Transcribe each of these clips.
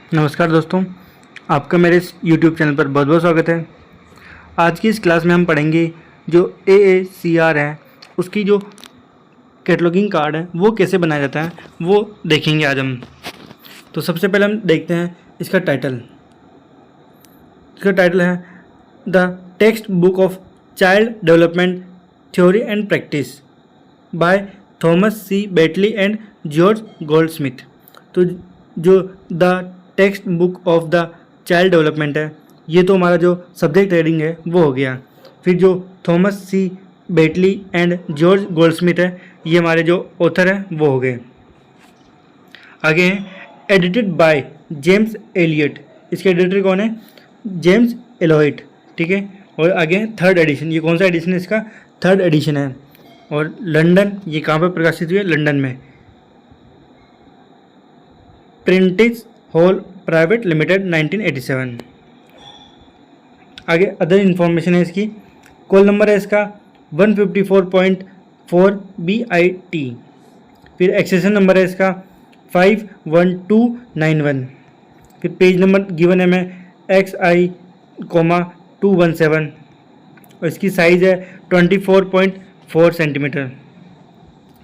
नमस्कार दोस्तों, आपका मेरे इस YouTube चैनल पर बहुत बहुत स्वागत है। आज की इस क्लास में हम पढ़ेंगे जो AACR है उसकी जो कैटलॉगिंग कार्ड है वो कैसे बनाया जाता है वो देखेंगे आज हम। तो सबसे पहले हम देखते हैं इसका टाइटल। इसका टाइटल है the textbook of child development theory and practice by Thomas C Beatley and George Goldsmith. तो जो the textbook of the child development है, ये तो हमारा जो सब्जेक्ट हेडिंग है वो हो गया। फिर जो Thomas C Beatley and George Goldsmith है, ये हमारे जो ऑथर हैं वो हो गए। आगे हैं एडिटेड बाय जेम्स एलियट। इसके एडिटर कौन है? जेम्स एलोइट। ठीक है। और आगे थर्ड एडिशन, ये कौन सा एडिशन है? इसका थर्ड एडिशन है। और लंदन, ये कहाँ पर प्रकाशित हुई है? लंदन में। Printing hall private limited 1987। आगे अदर इन्फॉर्मेशन है इसकी। कॉल नंबर है इसका 154.4 BIT। फिर एक्सेशन नंबर है इसका 51291। फिर पेज नंबर गिवन है में XI,217 और इसकी साइज़ है 24.4 सेंटीमीटर।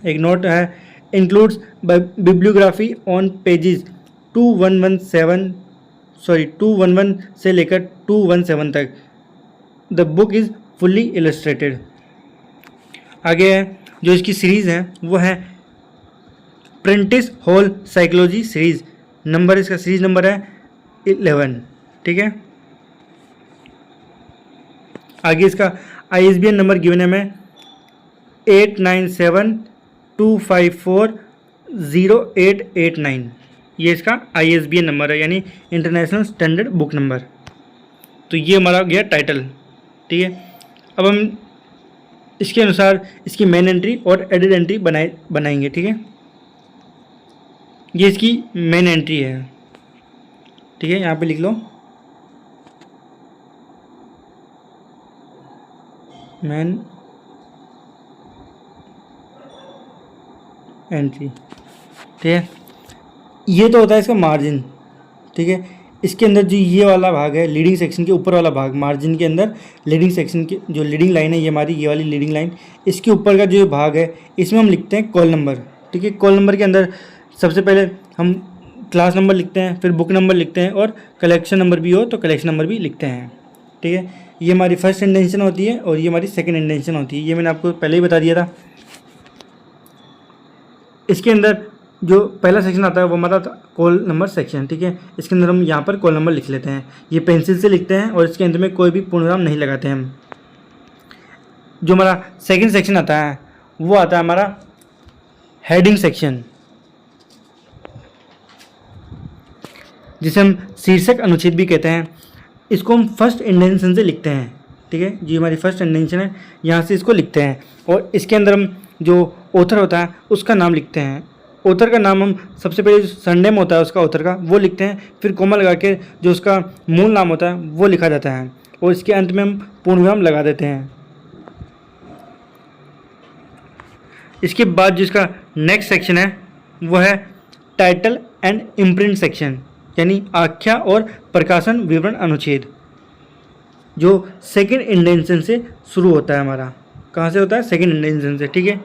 एक नोट है इंक्लूड्स बिब्लियोग्राफी ऑन पेजेस 211 से लेकर 217 तक। The book is fully illustrated. आगे है जो इसकी सीरीज़ है वो है Prentiss hall psychology series. Number इसका सीरीज नंबर है 11। ठीक है। आगे इसका ISBN नंबर गिवन है में 8972540889। ये इसका ISBN नंबर है, यानी इंटरनेशनल स्टैंडर्ड बुक नंबर। तो ये हमारा गया टाइटल। ठीक है। अब हम इसके अनुसार इसकी मेन एंट्री और एडिट एंट्री बनाएंगे। ठीक है। ये इसकी मेन एंट्री है। ठीक है, यहाँ पे लिख लो मेन एंट्री। ठीक है। ये तो होता है इसका मार्जिन। ठीक है। इसके अंदर जो ये वाला भाग है, लीडिंग सेक्शन के ऊपर वाला भाग, मार्जिन के अंदर लीडिंग सेक्शन की जो लीडिंग लाइन है, ये हमारी ये वाली लीडिंग लाइन, इसके ऊपर का जो भाग है इसमें हम लिखते हैं कॉल नंबर। ठीक है। कॉल नंबर के अंदर सबसे पहले हम क्लास नंबर लिखते हैं, फिर बुक नंबर लिखते हैं, और कलेक्शन नंबर भी हो तो कलेक्शन नंबर भी लिखते हैं। ठीक है। ये हमारी फर्स्ट इंटेंशन होती है और ये हमारी सेकेंड इंटेंशन होती है। ये मैंने आपको पहले ही बता दिया था। इसके अंदर जो पहला सेक्शन आता है वो हमारा कॉल नंबर सेक्शन। ठीक है। इसके अंदर हम यहाँ पर कॉल नंबर लिख लेते हैं, ये पेंसिल से लिखते हैं और इसके अंदर में कोई भी पूर्णविराम नहीं लगाते हैं हम। जो हमारा सेकंड सेक्शन आता है वो आता है हमारा हेडिंग सेक्शन, जिसे हम शीर्षक अनुच्छेद भी कहते हैं। इसको हम फर्स्ट इंटेंशन से लिखते हैं। ठीक है। जी हमारी फर्स्ट इंटेंशन है, यहाँ से इसको लिखते हैं और इसके अंदर हम जो ऑथर होता है उसका नाम लिखते हैं। ऑथर का नाम हम सबसे पहले जो सरनेम होता है उसका ऑथर का वो लिखते हैं, फिर कोमा लगा के जो उसका मूल नाम होता है वो लिखा जाता है और इसके अंत में हम पूर्णविराम लगा देते हैं। इसके बाद जिसका नेक्स्ट सेक्शन है वो है टाइटल एंड इम्प्रिंट सेक्शन, यानी आख्या और प्रकाशन विवरण अनुच्छेद, जो सेकंड इंटेंशन से शुरू होता है हमारा। कहाँ से होता है? सेकंड इंटेंशन से। ठीक है।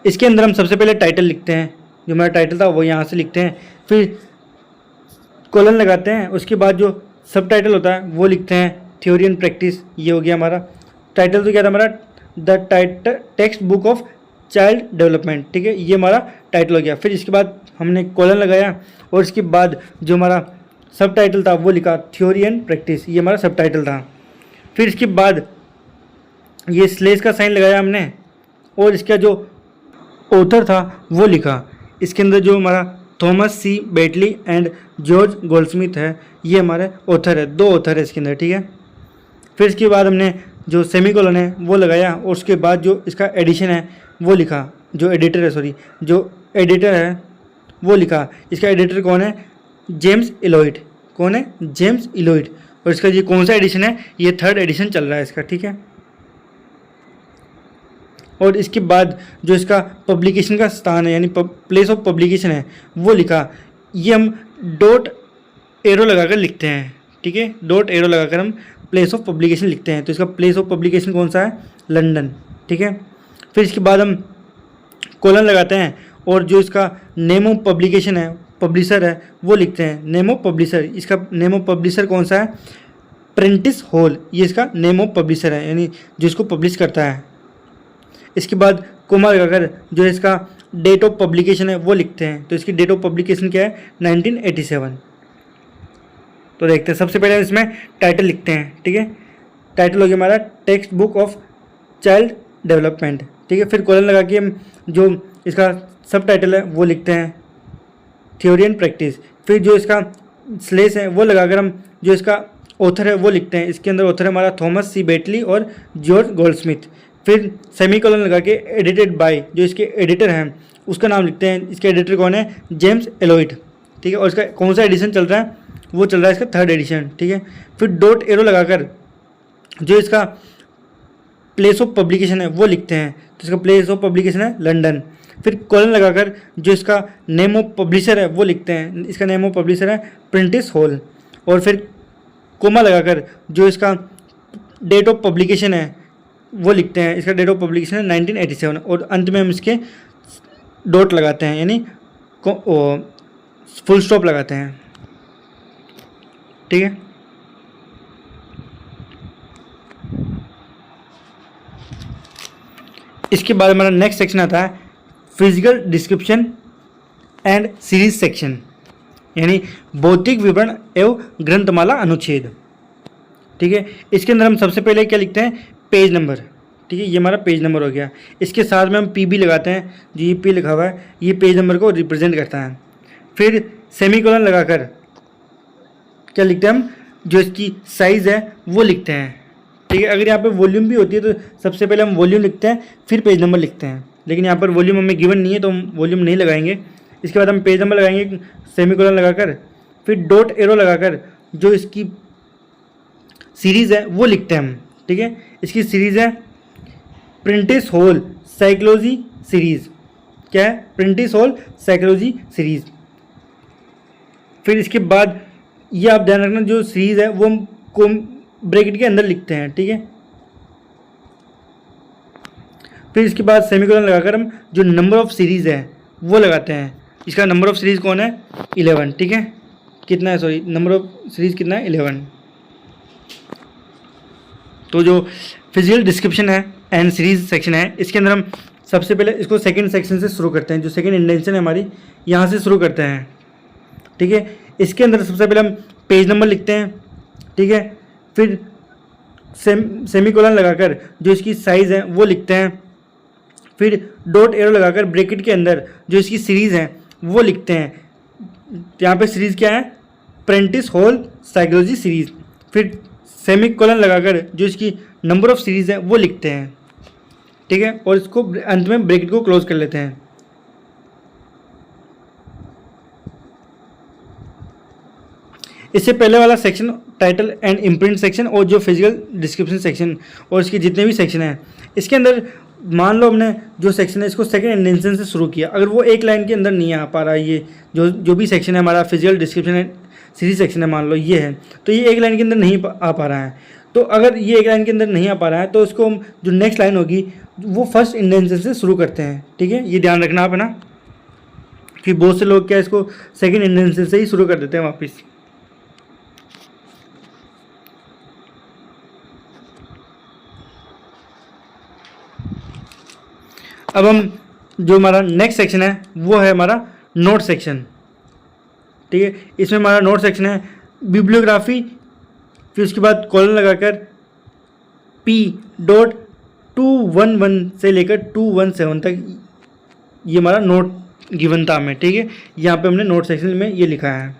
इसके अंदर हम सबसे पहले टाइटल लिखते हैं, जो हमारा टाइटल था वो यहाँ से लिखते हैं, फिर कोलन लगाते हैं। उसके बाद जो सब टाइटल होता है वो लिखते हैं, थ्योरी एंड प्रैक्टिस। ये हो गया हमारा टाइटल। तो क्या था हमारा? The textbook of child development. ठीक है। ये हमारा टाइटल हो गया। फिर इसके बाद हमने कोलन लगाया और इसके बाद जो हमारा सब टाइटल था वो लिखा, थ्योरी एंड प्रैक्टिस। ये हमारा सब टाइटल था। फिर इसके बाद ये स्लेश का साइन लगाया हमने और इसका जो ऑथर था वो लिखा। इसके अंदर जो हमारा Thomas C Beatley and George Goldsmith है, ये हमारे ऑथर है, दो ऑथर है इसके अंदर। ठीक है। फिर इसके बाद हमने जो सेमीकोलन है वो लगाया और उसके बाद जो इसका एडिशन है वो लिखा, जो एडिटर है, सॉरी, जो एडिटर है वो लिखा। इसका एडिटर कौन है? जेम्स एलोइट। कौन है? जेम्स एलोइट। और इसका ये कौन सा एडिशन है? ये थर्ड एडिशन चल रहा है इसका। ठीक है। और इसके बाद जो इसका पब्लिकेशन का स्थान है, यानी प्लेस ऑफ पब्लिकेशन है, वो लिखा। ये हम डॉट एरो लगाकर लिखते हैं, ठीक है, डॉट एरो लगाकर हम प्लेस ऑफ पब्लिकेशन लिखते हैं। तो इसका प्लेस ऑफ पब्लिकेशन कौन सा है, लंदन, ठीक है। फिर इसके बाद हम कोलन लगाते हैं और जो इसका नेम ऑफ पब्लिकेशन है, पब्लिशर है, वो लिखते हैं नेम ऑफ पब्लिशर। इसका नेम ऑफ पब्लिशर कौन सा है, प्रेंटिस हॉल, ये इसका नेम ऑफ पब्लिशर है, यानी जो इसको पब्लिश करता है। इसके बाद कोमा लगाकर जो इसका डेट ऑफ पब्लिकेशन है वो लिखते हैं। तो इसकी डेट ऑफ पब्लिकेशन क्या है, 1987। तो देखते हैं, सबसे पहले इसमें टाइटल लिखते हैं, ठीक है। टाइटल हो गया हमारा text book of child development, ठीक है। फिर कॉलन लगा के हम जो इसका सब टाइटल है वो लिखते हैं थ्योरी एंड प्रैक्टिस। फिर जो इसका स्लेस है वो लगाकर हम जो इसका ऑथर है वो लिखते हैं। इसके अंदर ऑथर है हमारा थॉमस सी बेटली और जॉर्ज गोल्डस्मिथ। फिर सेमी कॉलन लगा के एडिटेड बाय, जो इसके एडिटर हैं उसका नाम लिखते हैं। इसके एडिटर कौन है, जेम्स एलोइड, ठीक है। और इसका कौन सा एडिशन चल रहा है, वो चल रहा है इसका 3rd एडिशन, ठीक है। फिर डॉट एरो लगाकर जो इसका प्लेस ऑफ पब्लिकेशन है वो लिखते हैं। तो इसका प्लेस ऑफ पब्लिकेशन है लंदन। फिर कॉलन लगाकर जो इसका नेम ऑफ पब्लिशर है वो लिखते हैं। इसका नेम ऑफ पब्लिशर है प्रेंटिस हॉल। और फिर कोमा लगाकर जो इसका डेट ऑफ पब्लिकेशन है वो लिखते हैं। इसका डेट ऑफ पब्लिकेशन है 1987। और अंत में हम इसके डॉट लगाते हैं, यानी फुल स्टॉप लगाते हैं, ठीक है। इसके बाद हमारा नेक्स्ट सेक्शन आता है physical description and series section, यानी भौतिक विवरण एवं ग्रंथमाला अनुच्छेद, ठीक है। इसके अंदर हम सबसे पहले क्या लिखते हैं, पेज नंबर, ठीक है। ये हमारा पेज नंबर हो गया। इसके साथ में हम पी लगाते हैं, जो ये पी लिखा हुआ है ये पेज नंबर को रिप्रेजेंट करता है। फिर सेमीकोलन लगाकर क्या लिखते हैं हम, जो इसकी साइज़ है वो लिखते हैं, ठीक है। अगर यहाँ पे वॉल्यूम भी होती है तो सबसे पहले हम वॉल्यूम लिखते हैं फिर पेज नंबर लिखते हैं, लेकिन यहाँ पर वॉल्यूम हमें गिवन नहीं है तो हम वॉल्यूम नहीं लगाएंगे। इसके बाद हम पेज नंबर लगाएंगे सेमीकोलन लगाकर। फिर डॉट एरो लगाकर जो इसकी सीरीज़ है वो लिखते हैं हम, ठीक है। इसकी सीरीज़ है प्रेंटिस हॉल साइकोलॉजी सीरीज़, क्या है, प्रेंटिस हॉल साइकोलॉजी सीरीज़। फिर इसके बाद ये आप ध्यान रखना, जो सीरीज़ है वो हम ब्रैकेट के अंदर लिखते हैं, ठीक है। फिर इसके बाद सेमीकोलन लगाकर हम जो नंबर ऑफ सीरीज़ है वो लगाते हैं। इसका नंबर ऑफ सीरीज़ कौन है, 11, ठीक है। कितना है, सॉरी, नंबर ऑफ सीरीज़ कितना है, 11। तो जो फिजिकल डिस्क्रिप्शन है एंड सीरीज सेक्शन है, इसके अंदर हम सबसे पहले इसको सेकंड सेक्शन से शुरू करते हैं। जो सेकंड इंडेंशन है हमारी, यहाँ से शुरू करते हैं, ठीक है। इसके अंदर सबसे पहले हम पेज नंबर लिखते हैं, ठीक है। फिर सेमीकोलन लगाकर जो इसकी साइज़ है वो लिखते हैं। फिर डॉट एरो लगाकर ब्रैकेट के अंदर जो इसकी सीरीज़ है वो लिखते हैं। यहाँ पे सीरीज़ क्या है, प्रेंटिस हॉल साइकोलॉजी सीरीज़। फिर सेमीकोलन लगाकर जो इसकी नंबर ऑफ सीरीज़ है वो लिखते हैं, ठीक है। और इसको अंत में ब्रैकेट को क्लोज कर लेते हैं। इससे पहले वाला section title and imprint section और जो फिजिकल डिस्क्रिप्शन सेक्शन और इसके जितने भी सेक्शन हैं, इसके अंदर मान लो हमने जो सेक्शन है इसको सेकंड इंडेंशन से शुरू किया, अगर वो एक लाइन के अंदर नहीं आ पा रहा है, ये जो भी सेक्शन है हमारा physical description and series section है, मान लो ये है, तो ये एक लाइन के अंदर नहीं आ पा रहा है। तो अगर ये एक लाइन के अंदर नहीं आ पा रहा है तो इसको हम जो नेक्स्ट लाइन होगी वो फर्स्ट इंडेंशन से शुरू करते हैं, ठीक है। ये ध्यान रखना आप, है ना, कि बहुत से लोग क्या इसको सेकंड इंडेंशन से ही शुरू कर देते हैं वापस। अब हम जो हमारा नेक्स्ट सेक्शन है वो है हमारा नोट सेक्शन, ठीक है। इसमें हमारा नोट सेक्शन है बिब्लियोग्राफी। फिर उसके बाद कॉलन लगाकर P.211 से लेकर 217 तक ये हमारा नोट गिवन था हमें, ठीक है। यहाँ पे हमने नोट सेक्शन में ये लिखा है।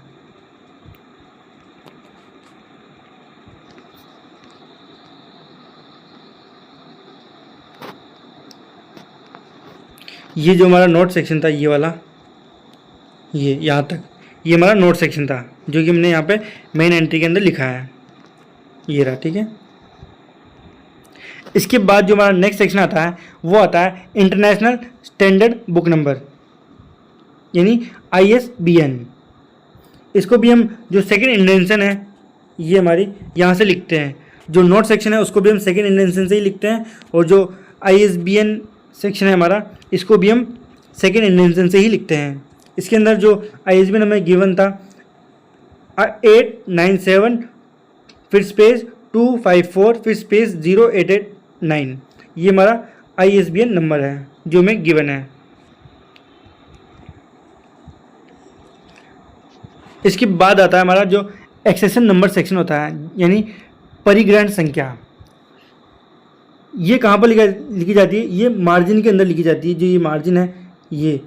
ये जो हमारा नोट सेक्शन था, ये वाला, ये यहाँ तक, ये हमारा नोट सेक्शन था जो कि हमने यहाँ पे मेन एंट्री के अंदर लिखा है, ये रहा, ठीक है। इसके बाद जो हमारा नेक्स्ट सेक्शन आता है वो आता है इंटरनेशनल स्टैंडर्ड बुक नंबर, यानी ISBN, इसको भी हम जो सेकंड इंडेंशन है ये हमारी यहाँ से लिखते हैं। जो नोट सेक्शन है उसको भी हम सेकंड इंडेंशन से ही लिखते हैं, और जो ISBN सेक्शन है हमारा इसको भी हम सेकंड इंडेंशन से ही लिखते हैं। इसके अंदर जो ISBN हमें गिवन था 897 फिर स्पेस 254 फिर स्पेस 0889, ये हमारा ISBN नंबर है जो हमें गिवन है। इसके बाद आता है हमारा जो एक्सेशन नंबर सेक्शन होता है, यानी परिग्रहण संख्या। ये कहाँ पर लिखी जाती है? ये मार्जिन के अंदर लिखी जाती है। जो ये मार्जिन है, ये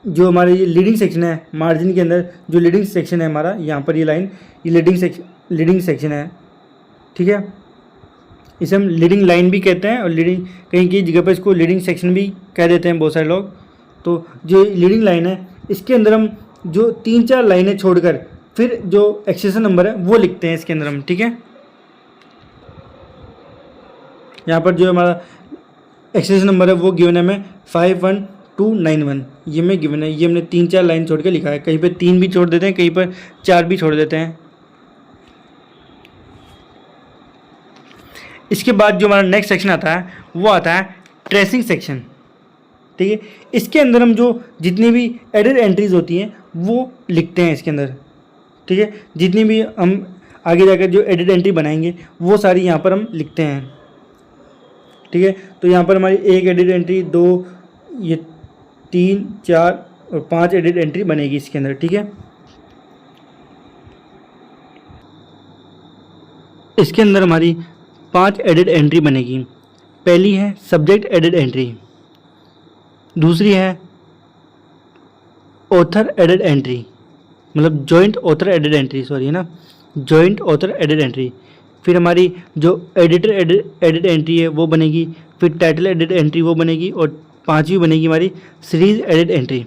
जो हमारे ये लीडिंग सेक्शन है, मार्जिन के अंदर जो लीडिंग सेक्शन है हमारा, यहाँ पर ये लाइन, ये लीडिंग सेक्शन है, ठीक है। इसे हम लीडिंग लाइन भी कहते हैं, और लीडिंग कहीं की जगह पर इसको लीडिंग सेक्शन भी कह देते हैं बहुत सारे लोग। तो जो लीडिंग लाइन है इसके अंदर हम जो 3-4 लाइनें छोड़कर फिर जो एक्सेशन नंबर है वो लिखते हैं इसके अंदर हम, ठीक है। यहाँ पर जो हमारा एक्सेशन नंबर है वो गिवन है हमें 51291, ये में गिवन है। ये हमने 3-4 लाइन छोड़ के लिखा है, कहीं पे 3 भी छोड़ देते हैं, कहीं पर 4 भी छोड़ देते हैं। इसके बाद जो हमारा नेक्स्ट सेक्शन आता है वो आता है ट्रेसिंग सेक्शन, ठीक है। इसके अंदर हम जो जितनी भी एडिड एंट्रीज होती हैं वो लिखते हैं इसके अंदर, ठीक है। जितनी भी हम आगे जाकर जो एडिड एंट्री बनाएंगे वो सारी यहाँ पर हम लिखते हैं, ठीक है। तो यहाँ पर हमारी 1 एडिड एंट्री, 2, ये 3, 4 और 5 एडिड एंट्री बनेगी इसके अंदर, ठीक है। इसके अंदर हमारी 5 एडिड एंट्री बनेगी। पहली है सब्जेक्ट एडिड एंट्री, दूसरी है ऑथर एडिड एंट्री, मतलब joint author added entry, sorry है ना, जॉइंट ऑथर एडिड एंट्री। फिर हमारी जो एडिटर एडिड एंट्री है वो बनेगी, फिर टाइटल एडिड एंट्री वो बनेगी, और 5वीं बनेगी हमारी सीरीज एडिड एंट्री,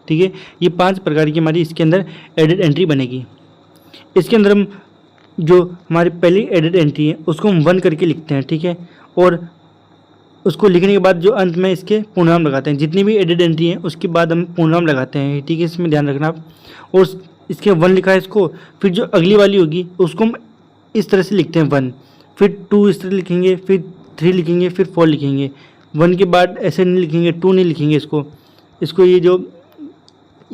ठीक है। ये 5 प्रकार की हमारी इसके अंदर एडिड एंट्री बनेगी। इसके अंदर हम जो हमारी पहली एडिड एंट्री है उसको हम 1 करके लिखते हैं, ठीक है। और उसको लिखने के बाद जो अंत में इसके पूर्णविराम लगाते हैं, जितनी भी एडिड एंट्री है उसके बाद हम पूर्णविराम लगाते हैं, ठीक है। इसमें ध्यान रखना आप। और इसके 1 लिखा है इसको, फिर जो अगली वाली होगी उसको हम इस तरह से लिखते हैं 1, फिर 2 इस तरह लिखेंगे, फिर 3 लिखेंगे, फिर 4 लिखेंगे। 1 के बाद ऐसे नहीं लिखेंगे, 2 नहीं लिखेंगे, इसको ये जो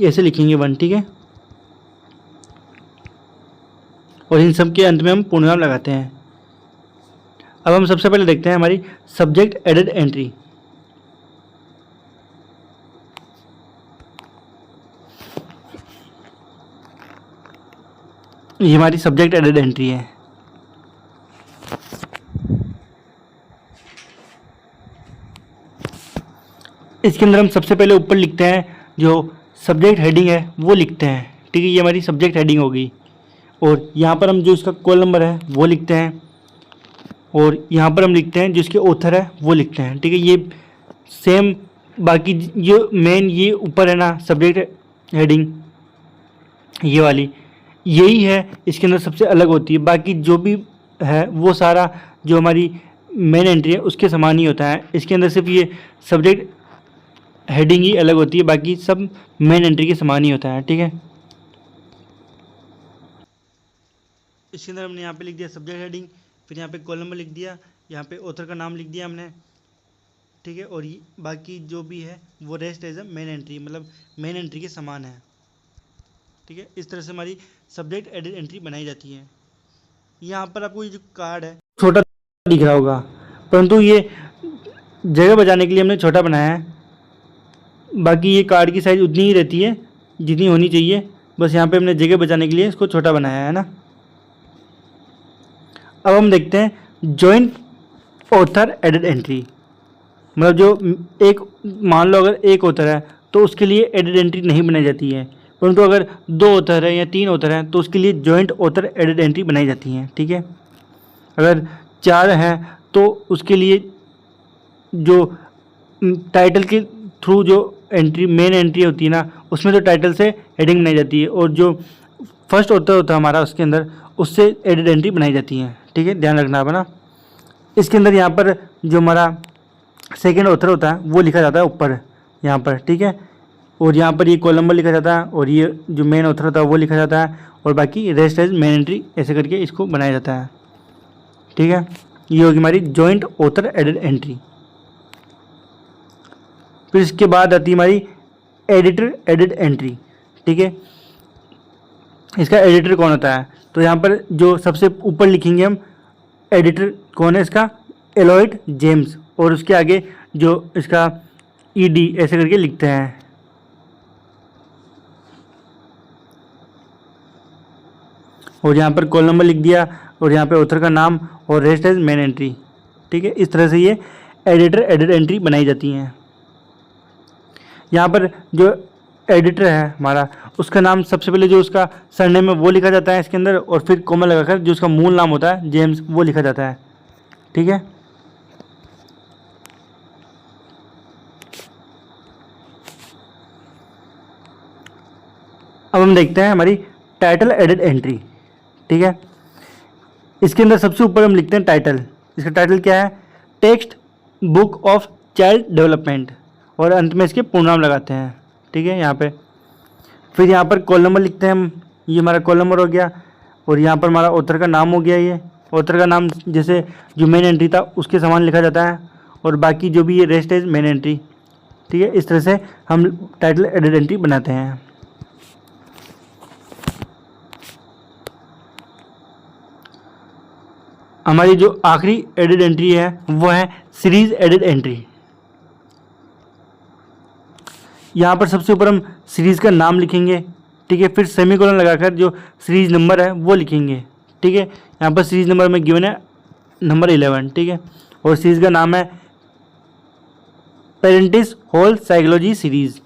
ऐसे लिखेंगे 1, ठीक है। और इन सब के अंत में हम पूर्णविराम लगाते हैं। अब हम सबसे पहले देखते हैं हमारी सब्जेक्ट एडिड एंट्री। ये हमारी सब्जेक्ट एडिड एंट्री है। इसके अंदर हम सबसे पहले ऊपर लिखते हैं जो सब्जेक्ट हेडिंग है वो लिखते हैं, ठीक है। ये हमारी सब्जेक्ट हेडिंग होगी। और यहाँ पर हम जो इसका कॉल नंबर है वो लिखते हैं, और यहाँ पर हम लिखते हैं जो इसके ऑथर है वो लिखते हैं, ठीक है। ये सेम बाकी जो मेन ये ऊपर है ना सब्जेक्ट हेडिंग, ये वाली यही है, इसके अंदर सबसे अलग होती है। बाकी जो भी है वो सारा जो हमारी मेन एंट्री है उसके समान ही होता है। इसके अंदर सिर्फ ये सब्जेक्ट हेडिंग ही अलग होती है, बाकी सब मेन एंट्री के समान ही होता है, ठीक है। इसके अंदर हमने यहाँ पे लिख दिया सब्जेक्ट हेडिंग, फिर यहाँ पे कॉलम नंबर लिख दिया, यहाँ पे ऑथर का नाम लिख दिया हमने, ठीक है। और ये बाकी जो भी है वो rest as a main entry, मतलब मेन एंट्री के समान है, ठीक है। इस तरह से हमारी सब्जेक्ट एडिड एंट्री बनाई जाती है। यहाँ पर आपको ये जो कार्ड है छोटा दिख रहा होगा, परंतु ये जगह बचाने के लिए हमने छोटा बनाया है। बाकी ये कार्ड की साइज़ उतनी ही रहती है जितनी होनी चाहिए, बस यहाँ पे हमने जगह बचाने के लिए इसको छोटा बनाया है ना। अब हम देखते हैं जॉइंट ऑथर एडिड एंट्री, मतलब जो एक मान लो अगर एक ऑथर है तो उसके लिए एडिड एंट्री नहीं बनाई जाती है, परंतु अगर 2 ऑथर है या 3 ऑथर हैं तो उसके लिए जॉइंट ऑथर एडिड एंट्री बनाई जाती हैं, ठीक है। अगर 4 हैं तो उसके लिए जो टाइटल के थ्रू जो एंट्री मेन एंट्री होती है ना उसमें तो टाइटल से हेडिंग बनाई जाती है, और जो फर्स्ट ऑथर होता है हमारा उसके अंदर उससे एडिड एंट्री बनाई जाती है, ठीक है। ध्यान रखना है ना। इसके अंदर यहाँ पर जो हमारा सेकंड ऑथर होता है वो लिखा जाता है ऊपर यहाँ पर, ठीक है। और यहाँ पर ये कॉलम नंबर लिखा जाता है और ये जो मेन ऑथर होता है वो लिखा जाता है और बाकी रेस्ट एज मेन एंट्री ऐसे करके इसको बनाया जाता है। ठीक है, ये होगी हमारी जॉइंट ऑथर एडेड एंट्री। फिर इसके बाद आती है हमारी एडिटर एडेड एंट्री। ठीक है, इसका एडिटर कौन होता है, तो यहाँ पर जो सबसे ऊपर लिखेंगे हम एडिटर कौन है इसका, एलॉयड जेम्स, और उसके आगे जो इसका ईडी ऐसे करके लिखते हैं। और यहाँ पर कॉल नंबर लिख दिया और यहाँ पे ऑथर का नाम और रेस्ट एज मेन एंट्री। ठीक है, इस तरह से ये एडिटर एडिट एंट्री बनाई जाती हैं। यहाँ पर जो एडिटर है हमारा, उसका नाम सबसे पहले जो उसका सरनेम है वो लिखा जाता है इसके अंदर, और फिर कॉमा लगाकर जो उसका मूल नाम होता है जेम्स वो लिखा जाता है। ठीक है, अब हम देखते हैं हमारी टाइटल एडिट एंट्री। ठीक है, इसके अंदर सबसे ऊपर हम लिखते हैं टाइटल। इसका टाइटल क्या है, text book of child development, और अंत में इसके पूर्ण नाम लगाते हैं। ठीक है, यहाँ पे फिर यहाँ पर कॉल नंबर लिखते हैं हम, ये हमारा कॉल नंबर हो गया, और यहाँ पर हमारा ऑथर का नाम हो गया। ये ऑथर का नाम जैसे जो मेन एंट्री था उसके समान लिखा जाता है, और बाकी जो भी ये रेस्ट एज मेन एंट्री। ठीक है, इस तरह से हम टाइटल एडिट एंट्री बनाते हैं। हमारी जो आखिरी एडिट एंट्री है वो है सीरीज एडिट एंट्री। यहाँ पर सबसे ऊपर हम सीरीज़ का नाम लिखेंगे। ठीक है, फिर सेमीकोलन लगाकर जो सीरीज़ नंबर है वो लिखेंगे। ठीक है, यहाँ पर सीरीज़ नंबर में गिवन है नंबर 11। ठीक है, और सीरीज़ का नाम है पेरेंटिस होल साइकोलॉजी सीरीज़,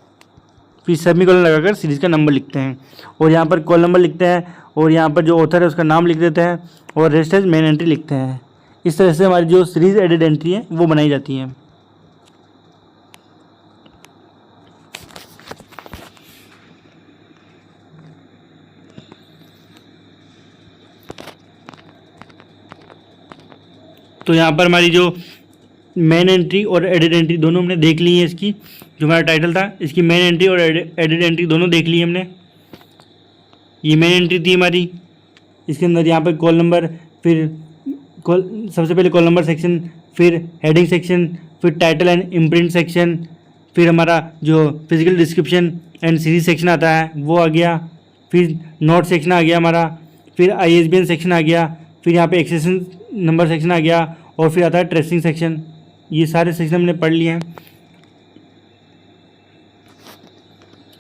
फिर सेमीकोलन लगाकर सीरीज़ का नंबर लिखते हैं, और यहाँ पर कॉल नंबर लिखते हैं, और यहाँ पर जो ऑथर है उसका नाम लिख देते हैं, और रेस्ट एज मेन एंट्री लिखते हैं। इस तरह से हमारी जो सीरीज़ एडिट एंट्री है वो बनाई जाती है। तो यहाँ पर हमारी जो मेन एंट्री और एडिट एंट्री दोनों हमने देख ली है। इसकी जो हमारा टाइटल था, इसकी मेन एंट्री और एडिट एंट्री दोनों देख ली हमने। ये मेन एंट्री थी हमारी, इसके अंदर यहाँ पर कॉल नंबर, फिर सबसे पहले कॉल नंबर सेक्शन, फिर हेडिंग सेक्शन, फिर टाइटल एंड इम्प्रिंट सेक्शन, फिर हमारा जो physical description and series section आता है वो आ गया, फिर नोट सेक्शन आ गया हमारा, फिर ISBN सेक्शन आ गया, फिर यहाँ पे एक्सेशन नंबर सेक्शन आ गया, और फिर आता है ट्रेसिंग सेक्शन। ये सारे सेक्शन हमने पढ़ लिए हैं।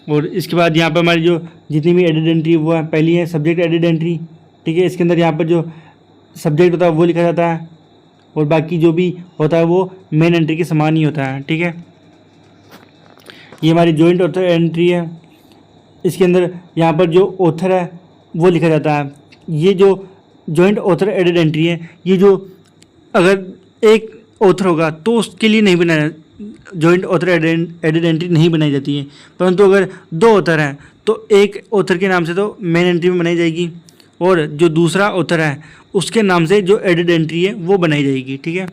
और इसके बाद यहाँ पर हमारी जो जितनी भी एडिट एंट्री वो है, पहली है सब्जेक्ट एडिट एंट्री। ठीक है, इसके अंदर यहाँ पर जो सब्जेक्ट होता है वो लिखा जाता है, और बाकी जो भी होता है वो मेन एंट्री के समान ही होता है। ठीक है, ये हमारी जॉइंट ऑथर एंट्री है। इसके अंदर यहाँ पर जो ऑथर है वो लिखा जाता है। ये जो जॉइंट ऑथर एडिट एंट्री है, ये जो अगर एक ऑथर होगा तो उसके लिए नहीं बनाया, जॉइंट ऑथर एडिट एंट्री नहीं बनाई जाती है, परंतु अगर दो ऑथर हैं तो एक ऑथर के नाम से तो मेन एंट्री में बनाई जाएगी, और जो दूसरा ऑथर है उसके नाम से जो एडिट एंट्री है वो बनाई जाएगी। ठीक है,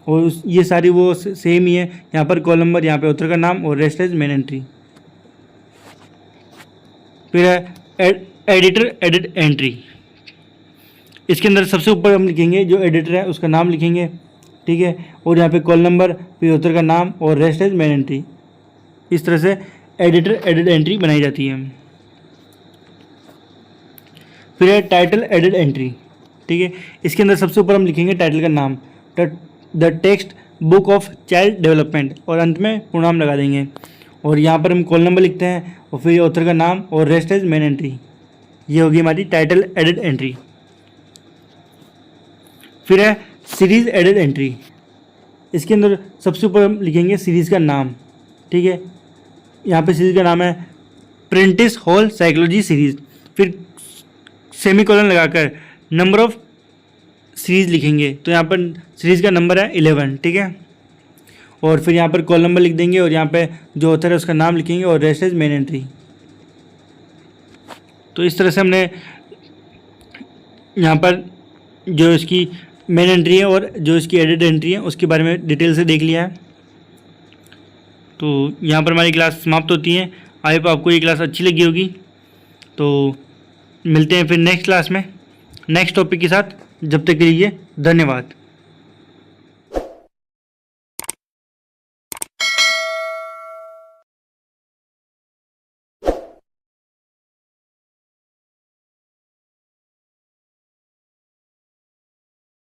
और ये सारी वो सेम ही है। यहाँ पर कॉल नंबर, यहाँ पे ऑथर का नाम, और रेस्ट एज मेन एंट्री। फिर है एडिटर एडिट एंट्री। इसके अंदर सबसे ऊपर हम लिखेंगे जो एडिटर है उसका नाम लिखेंगे। ठीक है, और यहाँ पे कॉल नंबर, फिर ऑथर का नाम, और रेस्ट एज मेन एंट्री। इस तरह से एडिटर एडिट एंट्री बनाई जाती है। फिर है टाइटल एडिट एंट्री। ठीक है, इसके अंदर सबसे ऊपर हम लिखेंगे टाइटल का नाम, the textbook of child development, और अंत में पूर्ण नाम लगा देंगे, और यहाँ पर हम कॉल नंबर लिखते हैं, और फिर ऑथर का नाम, और रेस्ट एज मेन एंट्री। ये होगी हमारी टाइटल एडिट एंट्री। फिर है सीरीज एडिट एंट्री। इसके अंदर सबसे ऊपर हम लिखेंगे सीरीज़ का नाम। ठीक है, यहाँ पे सीरीज़ का नाम है प्रेंटिस होल साइकोलॉजी सीरीज़, फिर सेमीकोलन लगाकर नंबर ऑफ सीरीज़ लिखेंगे, तो यहाँ पर सीरीज़ का नंबर है 11। ठीक है, और फिर यहाँ पर कॉल नंबर लिख देंगे, और यहाँ पे जो ऑथर है उसका नाम लिखेंगे, और रेस्ट एज मेन एंट्री। तो इस तरह से हमने यहाँ पर जो इसकी मेन एंट्री है और जो इसकी एडिट एंट्री है उसके बारे में डिटेल से देख लिया है। तो यहाँ पर हमारी क्लास समाप्त होती है। आई होप आपको ये क्लास अच्छी लगी होगी। तो मिलते हैं फिर नेक्स्ट क्लास में नेक्स्ट टॉपिक के साथ। जब तक के लिए धन्यवाद।